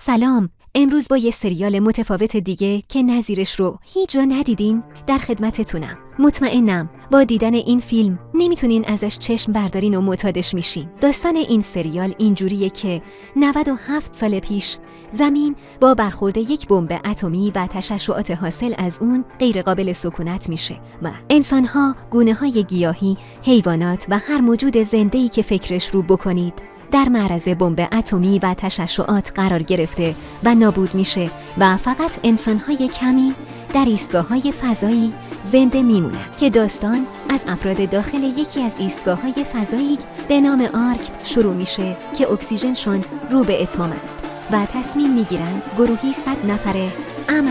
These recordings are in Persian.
سلام، امروز با یه سریال متفاوت دیگه که نظیرش رو هیچ جا ندیدین در خدمتتونم. مطمئنم با دیدن این فیلم نمیتونین ازش چشم بردارین و معتادش میشین. داستان این سریال اینجوریه که 97 سال پیش زمین با برخورد یک بمب اتمی و تشعشعات حاصل از اون غیرقابل سکونت میشه و انسان‌ها، گونه‌های گیاهی، حیوانات و هر موجود زنده‌ای که فکرش رو بکنید در معرض بمب اتمی و تشعشعات قرار گرفته و نابود میشه و فقط انسان‌های کمی در ایستگاه‌های فضایی زنده میمونن که داستان از افراد داخل یکی از ایستگاه‌های فضایی به نام آرکت شروع میشه که اکسیژنشون رو به اتمام است و تصمیم میگیرن گروهی 100 نفره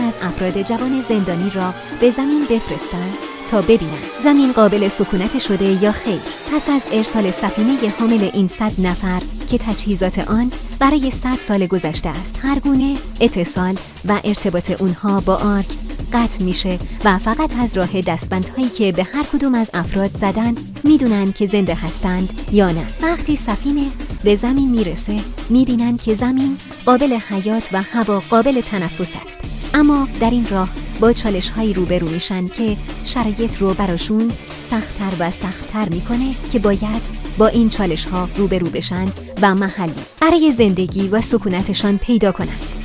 از افراد جوان زندانی را به زمین بفرستن تا ببینن زمین قابل سکونت شده یا خیر. پس از ارسال سفینه حامل این 100 نفر که تجهیزات آن برای 100 سال گذشته است، هر گونه اتصال و ارتباط اونها با آرک قطع میشه و فقط از راه دستبندهایی که به هر کدوم از افراد زدن میدونن که زنده هستند یا نه. وقتی سفینه به زمین میرسه میبینن که زمین قابل حیات و هوا قابل تنفس است، اما در این راه با چالش‌هایی روبرو میشن که شرایط رو براشون سخت‌تر و سخت‌تر میکنه که باید با این چالش‌ها روبرو بشن و محلی برای زندگی و سکونتشان پیدا کنند.